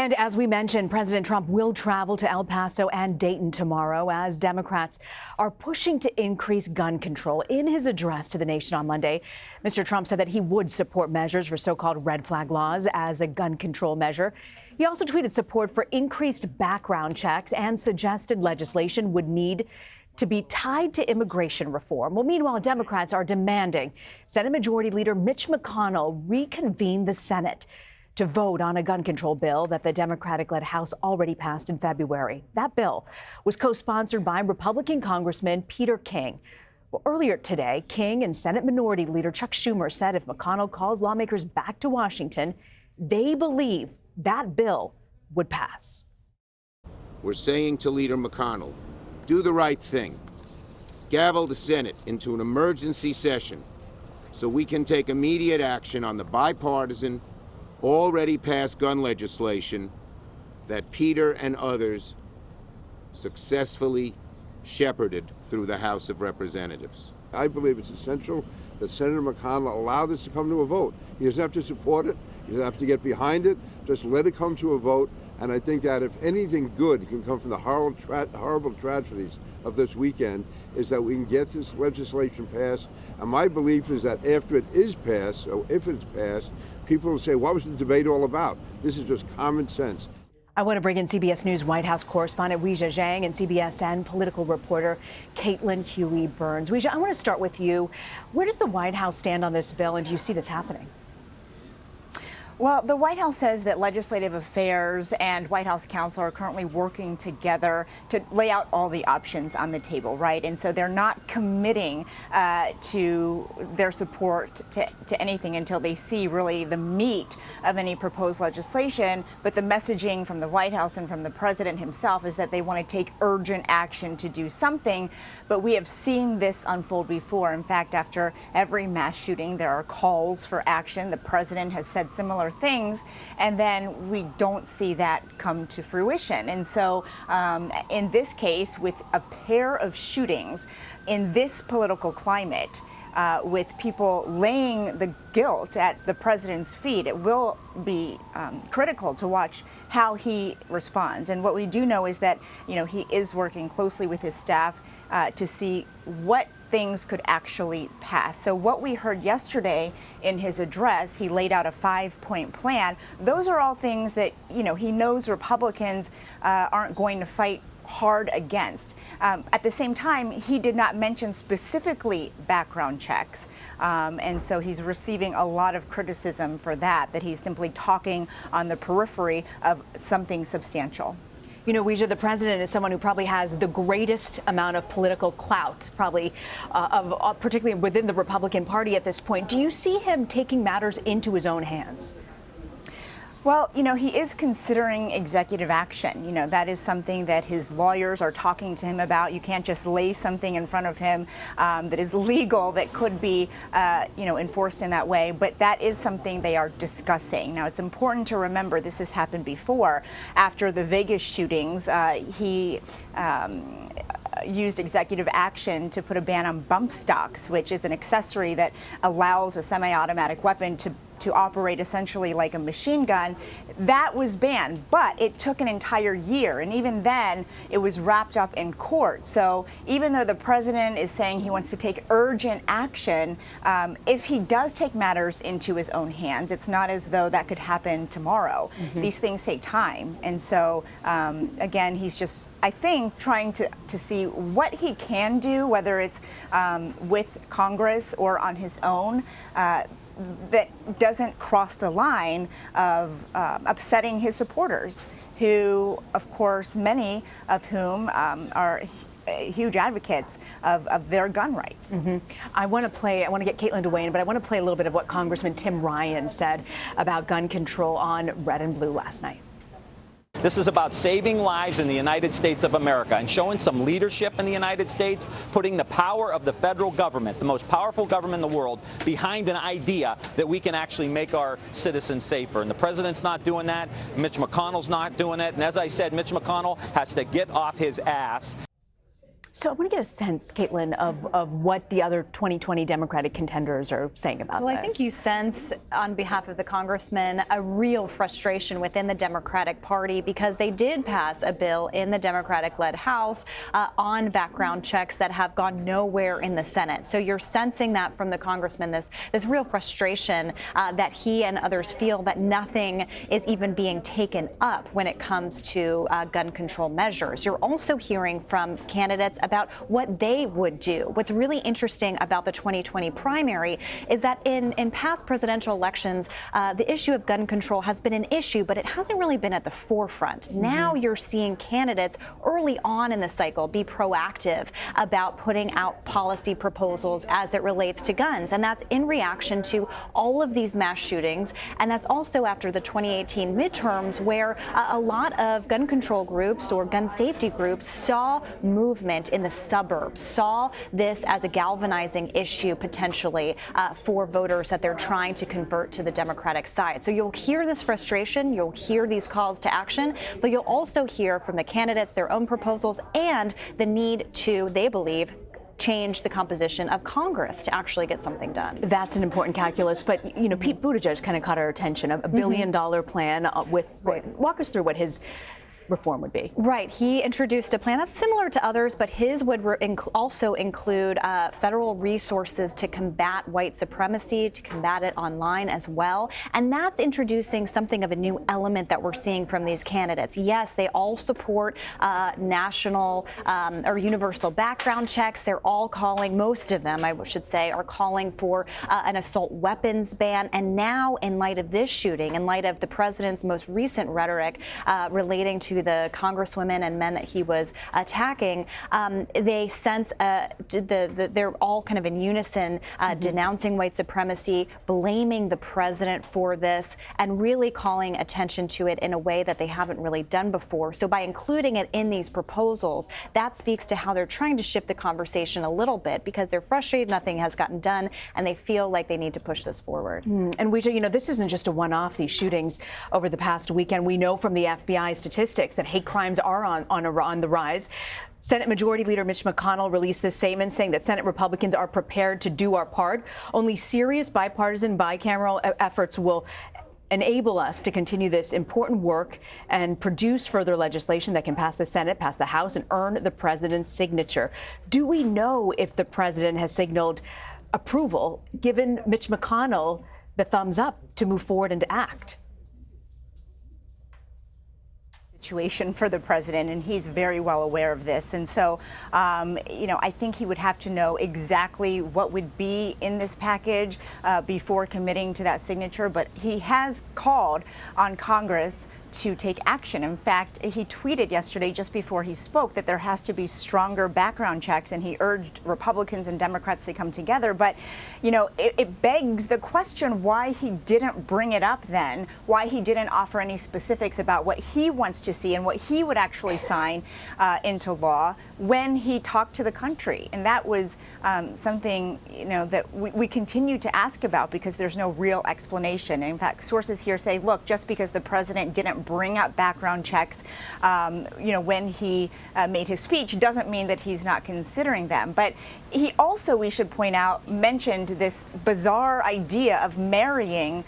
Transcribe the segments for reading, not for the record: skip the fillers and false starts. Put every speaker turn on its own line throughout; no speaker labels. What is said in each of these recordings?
And as we mentioned, President Trump will travel to El Paso and Dayton tomorrow as Democrats are pushing to increase gun control. In his address to the nation on Monday, Mr. Trump said that he would support measures for so-called red flag laws as a gun control measure. He also tweeted support for increased background checks and suggested legislation would need to be tied to immigration reform. Well, meanwhile, Democrats are demanding Senate Majority Leader Mitch McConnell reconvene the Senate to vote on a gun control bill that the Democratic-led House already passed in February. That bill was co-sponsored by Republican Congressman Peter King. Well, earlier today, King and Senate Minority Leader Chuck Schumer said if McConnell calls lawmakers back to Washington, they believe that bill would pass.
We're saying to Leader McConnell, do the right thing. Gavel the Senate into an emergency session so we can take immediate action on the bipartisan, already passed gun legislation that Peter and others successfully shepherded through the House of Representatives.
I believe it's essential that Senator McConnell allow this to come to a vote. He doesn't have to support it. He doesn't have to get behind it. Just let it come to a vote. And I think that if anything good can come from the horrible tragedies of this weekend is that we can get this legislation passed. And my belief is that after it is passed, or if it's passed, people will say, what was the debate all about? This is just common sense.
I want to bring in CBS News White House correspondent Weijia Jiang and CBSN political reporter Caitlin Huey-Burns. Weijia, I want to start with you. Where does the White House stand on this bill, and do you see this happening?
Well, the White House says that Legislative Affairs and White House counsel are currently working together to lay out all the options on the table, right? And so they're not committing to their support to anything until they see really the meat of any proposed legislation. But the messaging from the White House and from the president himself is that they want to take urgent action to do something. But we have seen this unfold before. In fact, after every mass shooting, there are calls for action. The president has said similar things, and then we don't see that come to fruition. And so in this case, with a pair of shootings in this political climate, with people laying the guilt at the president's feet, it will be critical to watch how he responds. And what we do know is that, he is working closely with his staff to see what things could actually pass. So what we heard yesterday in his address, he laid out a 5-point plan. Those are all things that, he knows Republicans aren't going to fight hard against. At the same time, he did not mention specifically background checks. And so he's receiving a lot of criticism for that he's simply talking on the periphery of something substantial.
Weijia, the president is someone who probably has the greatest amount of political clout, probably particularly within the Republican Party at this point. Do you see him taking matters into his own hands?
Well, he is considering executive action. That is something that his lawyers are talking to him about. You can't just lay something in front of him that is legal that could be, enforced in that way. But that is something they are discussing. Now, it's important to remember this has happened before. After the Vegas shootings, he used executive action to put a ban on bump stocks, which is an accessory that allows a semi-automatic weapon to operate essentially like a machine gun. That was banned, but it took an entire year. And even then, it was wrapped up in court. So even though the president is saying he wants to take urgent action, if he does take matters into his own hands, it's not as though that could happen tomorrow. Mm-hmm. These things take time. And so, again, he's just, I think, trying to see what he can do, whether it's with Congress or on his own, that doesn't cross the line of upsetting his supporters, who, of course, many of whom are huge advocates of their gun rights.
Mm-hmm. I want to get Caitlin to weigh in, but I want to play a little bit of what Congressman Tim Ryan said about gun control on Red and Blue last night.
This is about saving lives in the United States of America and showing some leadership in the United States, putting the power of the federal government, the most powerful government in the world, behind an idea that we can actually make our citizens safer. And the president's not doing that. Mitch McConnell's not doing it. And as I said, Mitch McConnell has to get off his ass.
So I want to get a sense, Caitlin, of what the other 2020 Democratic contenders are saying about this.
Well, I think you sense, on behalf of the congressman, a real frustration within the Democratic Party because they did pass a bill in the Democratic-led House on background checks that have gone nowhere in the Senate. So you're sensing that from the congressman, this real frustration that he and others feel that nothing is even being taken up when it comes to gun control measures. You're also hearing from candidates about what they would do. What's really interesting about the 2020 primary is that in past presidential elections, the issue of gun control has been an issue, but it hasn't really been at the forefront. Now you're seeing candidates early on in the cycle be proactive about putting out policy proposals as it relates to guns. And that's in reaction to all of these mass shootings. And that's also after the 2018 midterms, where a lot of gun control groups or gun safety groups saw movement in the suburbs, saw this as a galvanizing issue potentially for voters that they're trying to convert to the Democratic side. So you'll hear this frustration, you'll hear these calls to action, but you'll also hear from the candidates their own proposals and the need to, they believe, change the composition of Congress to actually get something done.
That's an important calculus, but you know, Pete Buttigieg kind of caught our attention, a $1 billion plan with, walk us through what his reform would be.
Right. He introduced a plan that's similar to others, but his would also include federal resources to combat white supremacy, to combat it online as well. And that's introducing something of a new element that we're seeing from these candidates. Yes, they all support national or universal background checks. They're all calling, most of them, I should say, are calling for an assault weapons ban. And now, in light of this shooting, in light of the president's most recent rhetoric relating to the congresswomen and men that he was attacking, they sense they're all kind of in unison denouncing white supremacy, blaming the president for this, and really calling attention to it in a way that they haven't really done before. So by including it in these proposals, that speaks to how they're trying to shift the conversation a little bit because they're frustrated nothing has gotten done and they feel like they need to push this forward.
And Weijia, you know, this isn't just a one-off, these shootings over the past weekend. We know from the FBI statistics that hate crimes are on the rise. Senate Majority Leader Mitch McConnell released this statement saying that Senate Republicans are prepared to do our part. Only serious bipartisan bicameral efforts will enable us to continue this important work and produce further legislation that can pass the Senate, pass the House, and earn the president's signature. Do we know if the president has signaled approval, given Mitch McConnell the thumbs up to move forward and to act?
Situation for the president, and he's very well aware of this. And so, you know, I think he would have to know exactly what would be in this package before committing to that signature. But he has called on Congress to take action. In fact, he tweeted yesterday, just before he spoke, that there has to be stronger background checks, and he urged Republicans and Democrats to come together. But, you know, it begs the question why he didn't bring it up then, why he didn't offer any specifics about what he wants to see and what he would actually sign into law when he talked to the country. And that was something, you know, that we continue to ask about because there's no real explanation. And in fact, sources here say, look, just because the president didn't bring up background checks, you know, when he made his speech, doesn't mean that he's not considering them. But he also, we should point out, mentioned this bizarre idea of marrying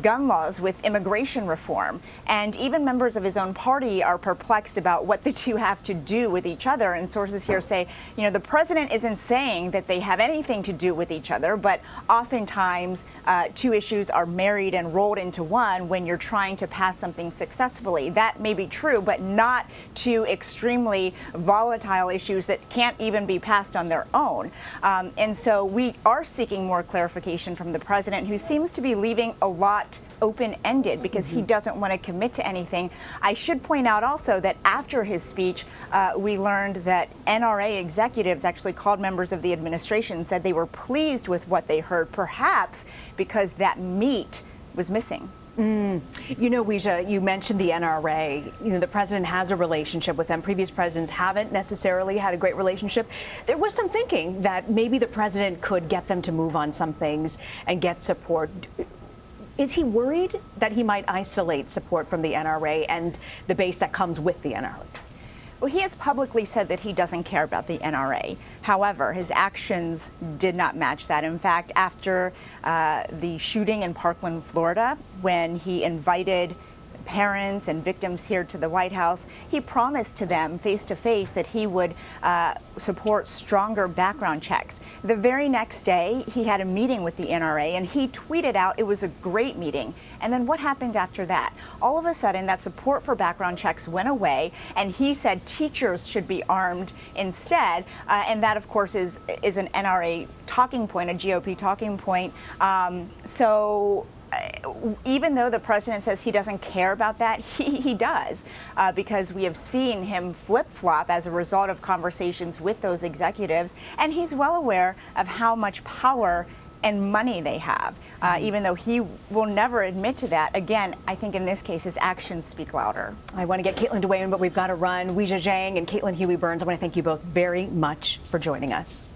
gun laws with immigration reform. And even members of his own party are perplexed about what the two have to do with each other. And sources here say, you know, the president isn't saying that they have anything to do with each other, but oftentimes two issues are married and rolled into one when you're trying to pass something successfully. That may be true, but not two extremely volatile issues that can't even be passed on their own. And so we are seeking more clarification from the president, who seems to be leaving a lot open-ended because he doesn't want to commit to anything. I should point out also that after his speech, we learned that NRA executives actually called members of the administration, said they were pleased with what they heard, perhaps because that meat was missing.
You know, Weijia, you mentioned the NRA. You know, the president has a relationship with them. Previous presidents haven't necessarily had a great relationship. There was some thinking that maybe the president could get them to move on some things and get support. Is he worried that he might isolate support from the NRA and the base that comes with the NRA?
Well, he has publicly said that he doesn't care about the NRA. However, his actions did not match that. In fact, after the shooting in Parkland, Florida, when he invited parents and victims here to the White House, he promised to them face to face that he would support stronger background checks. The very next day, he had a meeting with the NRA and he tweeted out it was a great meeting. And then what happened after that? All of a sudden, that support for background checks went away, and he said teachers should be armed instead. And that, of course, is an NRA talking point, a GOP talking point. Even though the president says he doesn't care about that, he does, because we have seen him flip-flop as a result of conversations with those executives, and he's well aware of how much power and money they have, even though he will never admit to that. Again, I think in this case, his actions speak louder.
I want to get Caitlin to weigh in, but we've got to run. Weijia Jiang and Caitlin Huey-Burns, I want to thank you both very much for joining us.